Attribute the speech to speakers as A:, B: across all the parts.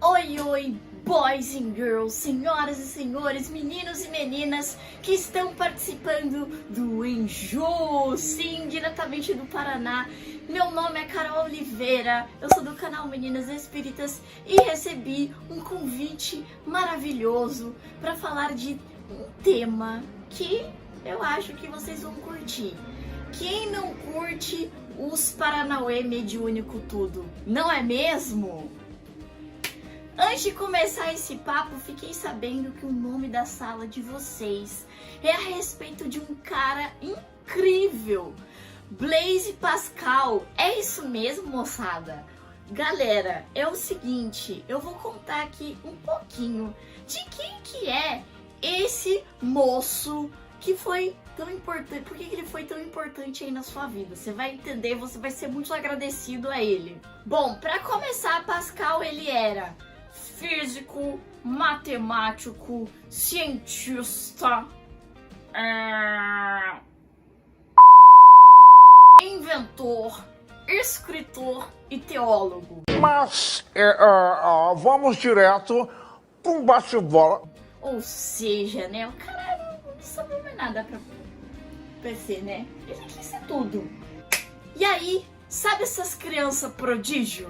A: Oi, oi, boys and girls, senhoras e senhores, meninos e meninas que estão participando do Enjoo, sim, diretamente do Paraná. Meu nome é Carol Oliveira, eu sou do canal Meninas Espíritas e recebi um convite maravilhoso para falar de um tema que eu acho que vocês vão curtir. Quem não curte os Paranauê mediúnico tudo, não é mesmo? Antes de começar esse papo, fiquei sabendo que o nome da sala de vocês é a respeito de um cara incrível, Blaise Pascal. É isso mesmo, moçada? Galera, é o seguinte, eu vou contar aqui um pouquinho de quem que é esse moço que foi tão importante, por que ele foi tão importante aí na sua vida. Você vai entender, você vai ser muito agradecido a ele. Bom, para começar, Pascal, ele era físico, matemático, cientista, inventor, escritor e teólogo.
B: Mas vamos direto com um bate-bola.
A: Ou seja, né, o cara não sabia mais nada pra ser, né? Ele quis ser tudo. E aí, sabe essas crianças prodígio?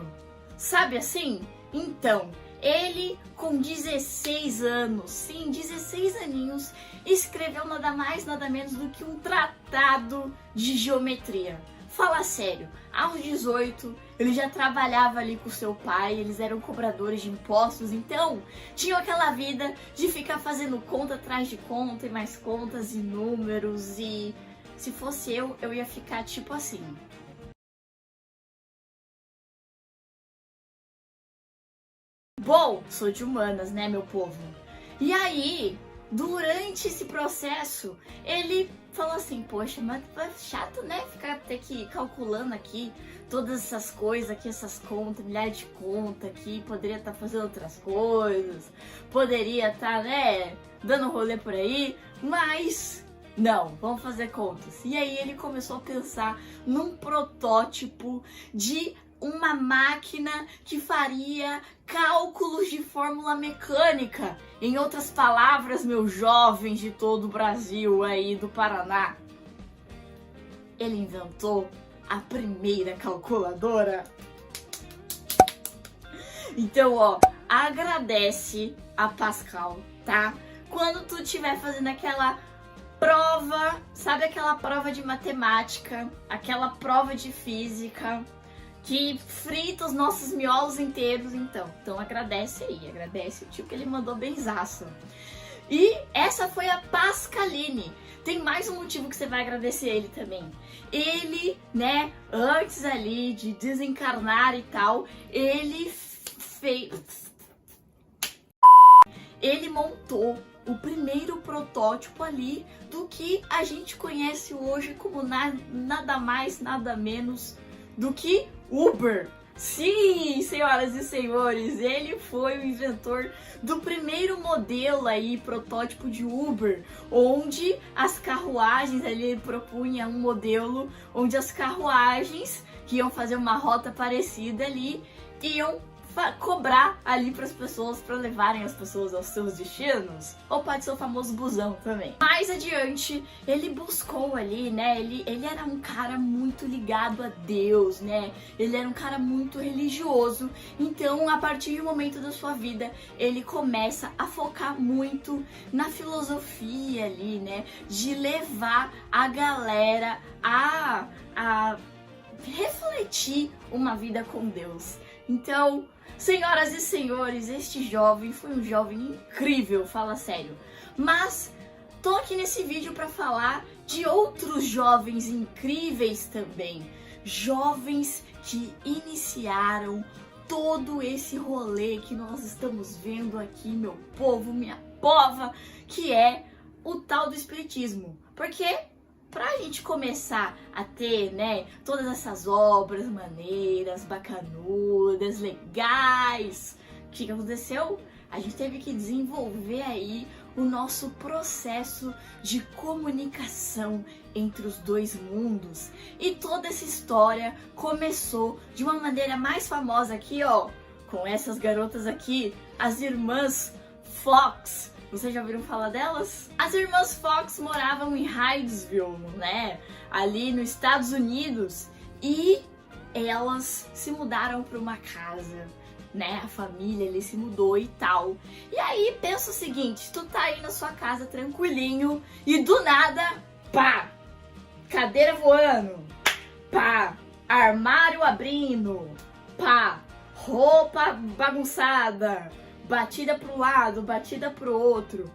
A: Sabe assim? Então, ele com 16 anos, sim, 16 aninhos, escreveu nada mais, nada menos do que um tratado de geometria. Fala sério, aos 18 ele já trabalhava ali com seu pai, eles eram cobradores de impostos, então tinham aquela vida de ficar fazendo conta atrás de conta e mais contas e números, e se fosse eu ia ficar tipo assim. Bom, sou de humanas, né, meu povo? E aí, durante esse processo, ele falou assim, poxa, mas é chato, né, ter que ir calculando aqui todas essas coisas aqui, essas contas, milhares de contas aqui, poderia estar fazendo outras coisas, poderia estar, né, dando rolê por aí, mas não, vamos fazer contas. E aí ele começou a pensar num protótipo de uma máquina que faria cálculos de fórmula mecânica. Em outras palavras, meus jovens de todo o Brasil aí do Paraná, ele inventou a primeira calculadora. Então, ó, agradece a Pascal, tá? Quando tu estiver fazendo aquela prova, sabe aquela prova de matemática, aquela prova de física, que frita os nossos miolos inteiros, então agradece aí, agradece o tio que ele mandou benzaço. E essa foi a Pascaline. Tem mais um motivo que você vai agradecer ele também. Ele, né, antes ali de desencarnar e tal, ele montou o primeiro protótipo ali do que a gente conhece hoje como nada mais, nada menos do que Uber. Sim, senhoras e senhores, ele foi o inventor do primeiro modelo aí, protótipo de Uber, onde as carruagens, ele propunha um modelo onde as carruagens que iam fazer uma rota parecida ali, iam cobrar ali para as pessoas, para levarem as pessoas aos seus destinos, ou pode ser o famoso busão também. Mais adiante, ele buscou ali, né, ele era um cara muito ligado a Deus, né, ele era um cara muito religioso, então a partir de um momento da sua vida, ele começa a focar muito na filosofia ali, né, de levar a galera a refletir uma vida com Deus. Então, senhoras e senhores, este jovem foi um jovem incrível, fala sério. Mas tô aqui nesse vídeo para falar de outros jovens incríveis também. Jovens que iniciaram todo esse rolê que nós estamos vendo aqui, meu povo, minha pova, que é o tal do espiritismo. Porque pra gente começar a ter, né, todas essas obras maneiras, bacanudas, legais, o que aconteceu? A gente teve que desenvolver aí o nosso processo de comunicação entre os dois mundos. E toda essa história começou de uma maneira mais famosa aqui, ó, com essas garotas aqui, as irmãs Fox. Vocês já ouviram falar delas? As irmãs Fox moravam em Hydesville, né? Ali nos Estados Unidos. E elas se mudaram para uma casa, né? A família ali se mudou e tal. E aí pensa o seguinte, tu tá aí na sua casa tranquilinho e do nada, pá! Cadeira voando, pá! Armário abrindo, pá! Roupa bagunçada, batida pro lado, batida pro outro.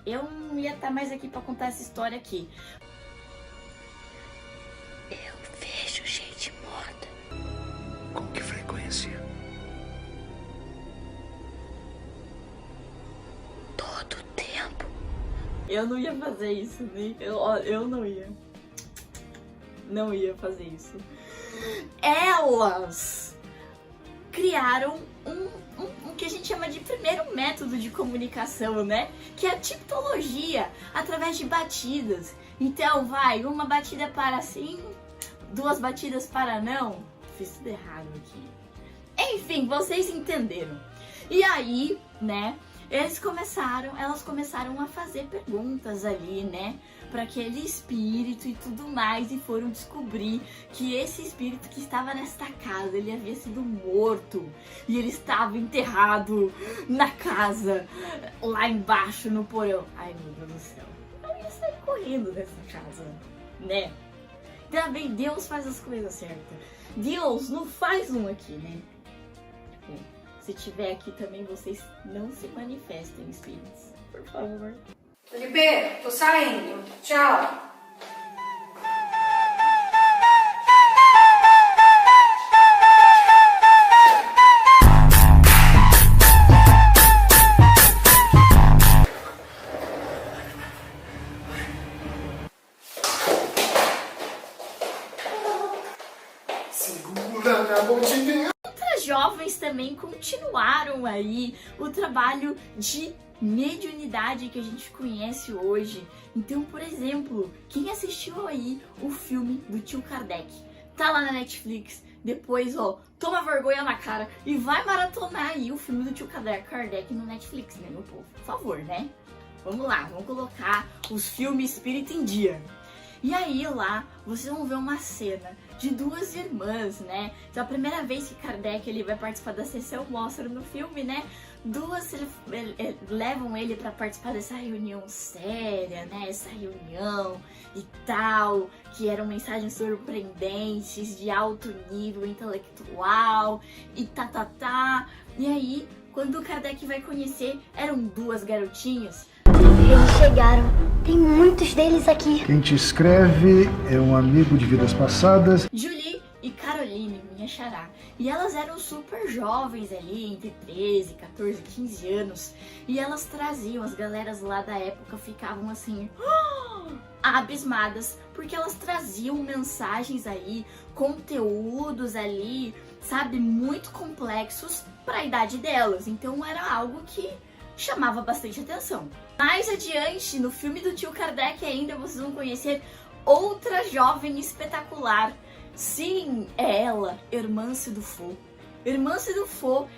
A: Eu não ia estar mais aqui pra contar essa história aqui.
C: Eu vejo gente morta.
D: Com que frequência?
C: Todo tempo.
A: Eu não ia fazer isso, né? Eu não ia. Não ia fazer isso. Elas criaram um que a gente chama de primeiro método de comunicação, né? Que é a tipologia, através de batidas. Então, vai, uma batida para sim, duas batidas para não. Fiz tudo errado aqui. Enfim, vocês entenderam. E aí, né, elas começaram a fazer perguntas ali, né, para aquele espírito e tudo mais, e foram descobrir que esse espírito que estava nesta casa, ele havia sido morto e ele estava enterrado na casa, lá embaixo no porão. Ai, meu Deus do céu, eu ia sair correndo dessa casa, né? Também Deus faz as coisas certas. Deus não faz um aqui, né? Tipo, se tiver aqui também, vocês não se manifestem, espíritos, por favor.
E: Felipe, tô saindo. Tchau.
D: Segura na bondinha.
A: Outras jovens também continuaram aí o trabalho de mediunidade que a gente conhece hoje. Então, por exemplo, quem assistiu aí o filme do tio Kardec, tá lá na Netflix, depois, ó, toma vergonha na cara e vai maratonar aí o filme do tio Kardec no Netflix, né, meu povo? Por favor, né? Vamos lá, vamos colocar os filmes espírita em dia. E aí lá, vocês vão ver uma cena de duas irmãs, né? Então a primeira vez que Kardec ele vai participar da sessão, mostra no filme, né? Duas levam ele para participar dessa reunião séria, né? Essa reunião e tal, que eram mensagens surpreendentes, de alto nível intelectual e tá. E aí, quando o Kardec vai conhecer, eram duas garotinhas.
F: Eles chegaram. Tem muitos deles aqui.
G: Quem te escreve é um amigo de vidas passadas.
A: Julie e Caroline, minha xará. E elas eram super jovens ali, entre 13, 14, 15 anos. E elas traziam, as galeras lá da época ficavam assim, abismadas, porque elas traziam mensagens aí, conteúdos ali, sabe, muito complexos para a idade delas. Então era algo que chamava bastante atenção. Mais adiante, no filme do tio Kardec ainda, vocês vão conhecer outra jovem espetacular. Sim, é ela, Hermance Dufault. Hermance Dufault,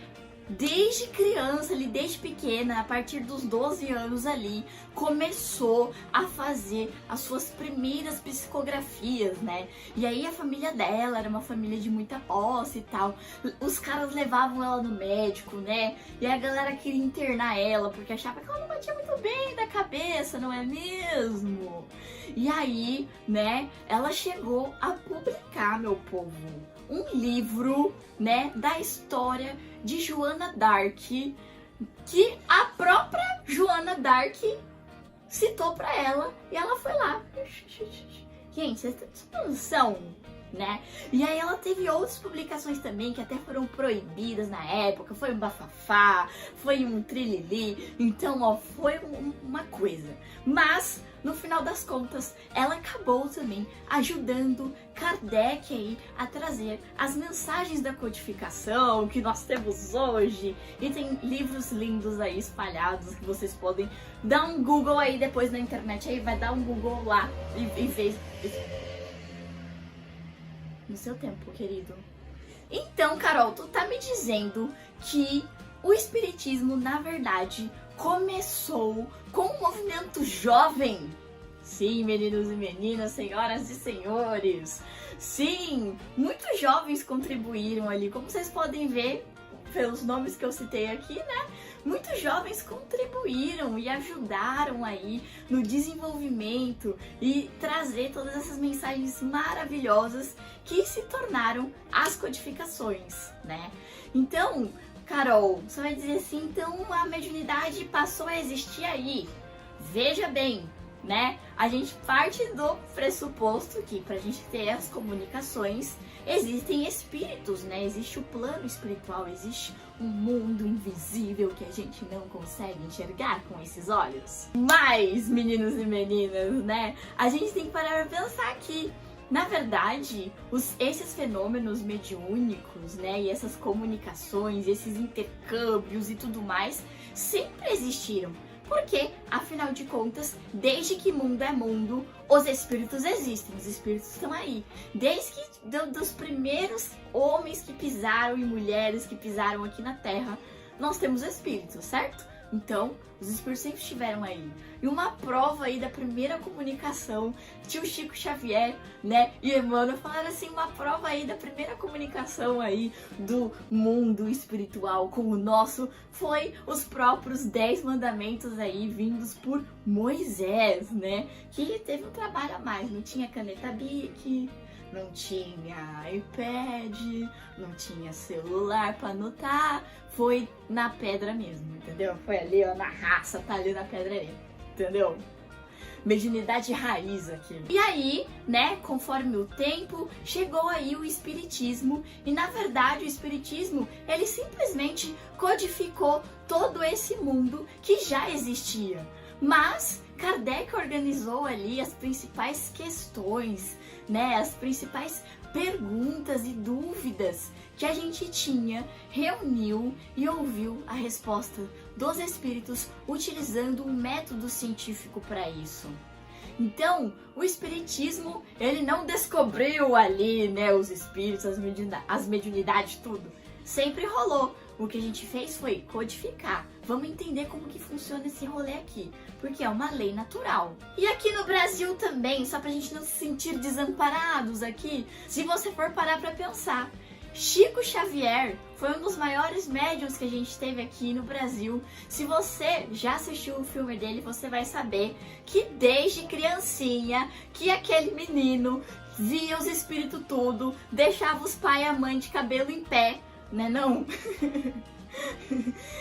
A: desde criança, ali, desde pequena, a partir dos 12 anos ali, começou a fazer as suas primeiras psicografias, né? E aí a família dela era uma família de muita posse e tal. Os caras levavam ela no médico, né? E a galera queria internar ela, porque achava que ela não batia muito bem da cabeça, não é mesmo? E aí, né, ela chegou a publicar, meu povo, um livro, né, da história de Joana d'Arc, que a própria Joana d'Arc citou pra ela, e ela foi lá. Gente, vocês têm noção, né? E aí ela teve outras publicações também que até foram proibidas na época, foi um bafafá, foi um trilili, então, ó, foi uma coisa. Mas, no final das contas, ela acabou também ajudando Kardec aí a trazer as mensagens da codificação que nós temos hoje. E tem livros lindos aí espalhados que vocês podem dar um Google aí depois na internet. Aí vai dar um Google lá e ver no seu tempo, querido. Então, Carol, tu tá me dizendo que o espiritismo, na verdade, começou com um movimento jovem? Sim, meninos e meninas, senhoras e senhores. Sim, muitos jovens contribuíram ali, como vocês podem ver pelos nomes que eu citei aqui, né? Muitos jovens contribuíram e ajudaram aí no desenvolvimento e trazer todas essas mensagens maravilhosas que se tornaram as codificações, né? Então, Carol, você vai dizer assim, então a mediunidade passou a existir aí. Veja bem, né? A gente parte do pressuposto que pra gente ter as comunicações existem espíritos, né? Existe o plano espiritual, existe um mundo invisível que a gente não consegue enxergar com esses olhos. Mas, meninos e meninas, né? A gente tem que parar pra pensar que, na verdade, esses fenômenos mediúnicos, né? E essas comunicações, esses intercâmbios e tudo mais sempre existiram. Porque, afinal de contas, desde que mundo é mundo, os espíritos existem, os espíritos estão aí. Desde que dos primeiros homens que pisaram e mulheres que pisaram aqui na Terra, nós temos espíritos, certo? Então, os espíritos sempre estiveram aí. E uma prova aí da primeira comunicação, tio Chico Xavier, né, e Emmanuel falaram assim, uma prova aí da primeira comunicação aí do mundo espiritual com o nosso, foi os próprios 10 mandamentos aí vindos por Moisés, né, que teve um trabalho a mais, não tinha caneta Bic, não tinha iPad, não tinha celular para anotar, foi na pedra mesmo, entendeu? Foi ali, ó, na raça, tá ali na pedra ali, entendeu? Mediunidade raiz aqui. E aí, né, conforme o tempo, chegou aí o espiritismo, e na verdade o espiritismo, ele simplesmente codificou todo esse mundo que já existia. Mas Kardec organizou ali as principais questões, né, as principais perguntas e dúvidas que a gente tinha, reuniu e ouviu a resposta dos espíritos utilizando um método científico para isso. Então, o espiritismo, ele não descobriu ali, né, os espíritos, as mediunidades, tudo. Sempre rolou. O que a gente fez foi codificar. Vamos entender como que funciona esse rolê aqui, porque é uma lei natural. E aqui no Brasil também, só pra gente não se sentir desamparados aqui, se você for parar pra pensar, Chico Xavier foi um dos maiores médiuns que a gente teve aqui no Brasil. Se você já assistiu o filme dele, você vai saber que desde criancinha, que aquele menino via os espíritos tudo, deixava os pai e a mãe de cabelo em pé, né não?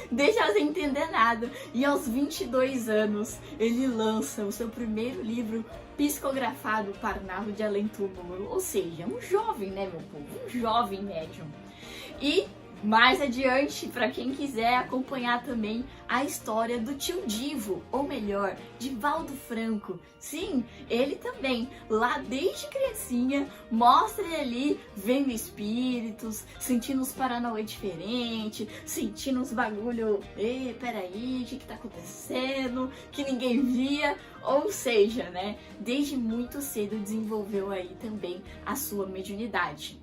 A: Deixa sem entender nada. E aos 22 anos ele lança o seu primeiro livro psicografado, Parnaso de Além Túmulo. Ou seja, um jovem, né, meu povo? Um jovem médium. E mais adiante, para quem quiser acompanhar também a história do tio Divo, ou melhor, Divaldo Franco. Sim, ele também, lá desde criancinha, mostra ele ali vendo espíritos, sentindo uns paranauê diferentes, sentindo uns bagulho, peraí, o que tá acontecendo? Que ninguém via. Ou seja, né, desde muito cedo desenvolveu aí também a sua mediunidade.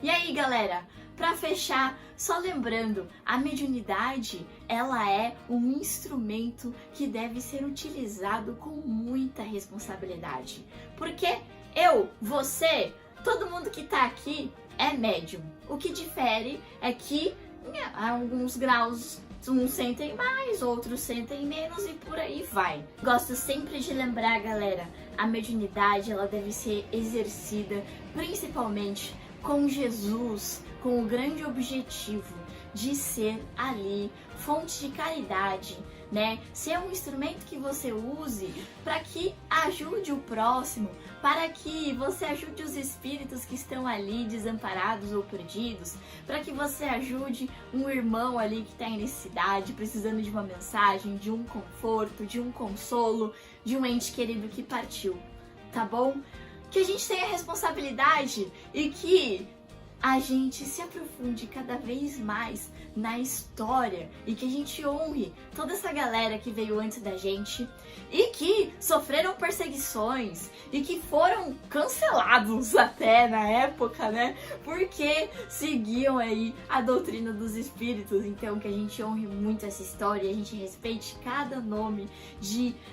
A: E aí, galera, para fechar, só lembrando, a mediunidade, ela é um instrumento que deve ser utilizado com muita responsabilidade. Porque eu, você, todo mundo que tá aqui é médium. O que difere é que há alguns graus uns sentem mais, outros sentem menos e por aí vai. Gosto sempre de lembrar, galera, a mediunidade, ela deve ser exercida principalmente com Jesus, com o grande objetivo de ser ali fonte de caridade, né? Ser um instrumento que você use para que ajude o próximo, para que você ajude os espíritos que estão ali desamparados ou perdidos, para que você ajude um irmão ali que está em necessidade, precisando de uma mensagem, de um conforto, de um consolo, de um ente querido que partiu, tá bom? Que a gente tenha responsabilidade e que a gente se aprofunde cada vez mais na história e que a gente honre toda essa galera que veio antes da gente e que sofreram perseguições e que foram cancelados até na época, né? Porque seguiam aí a doutrina dos espíritos. Então que a gente honre muito essa história, a gente respeite cada nome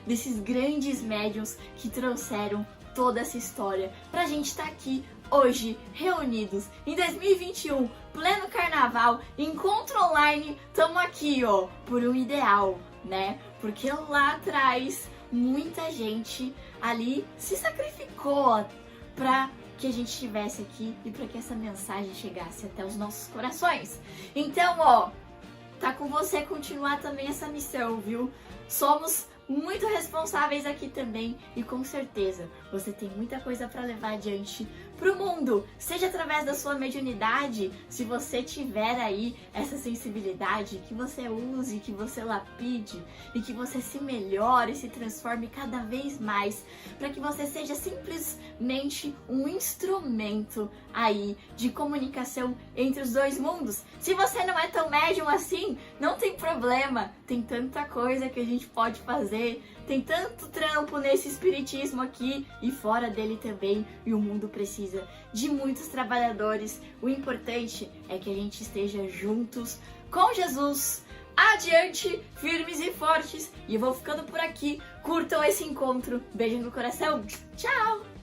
A: desses grandes médiuns que trouxeram toda essa história pra gente estar aqui hoje, reunidos em 2021, pleno carnaval, encontro online, tamo aqui, ó, por um ideal, né? Porque lá atrás, muita gente ali se sacrificou pra que a gente estivesse aqui e pra que essa mensagem chegasse até os nossos corações. Então, ó, tá com você continuar também essa missão, viu? Somos muito responsáveis aqui também e com certeza você tem muita coisa para levar adiante pro mundo, seja através da sua mediunidade, se você tiver aí essa sensibilidade, que você use, que você lapide e que você se melhore, se transforme cada vez mais, para que você seja simplesmente um instrumento aí de comunicação entre os dois mundos. Se você não é tão médium assim, não tem problema, tem tanta coisa que a gente pode fazer, tem tanto trampo nesse espiritismo aqui e fora dele também, e o mundo precisa de muitos trabalhadores. O importante é que a gente esteja juntos com Jesus, adiante, firmes e fortes. E eu vou ficando por aqui. Curtam esse encontro. Beijo no coração. Tchau!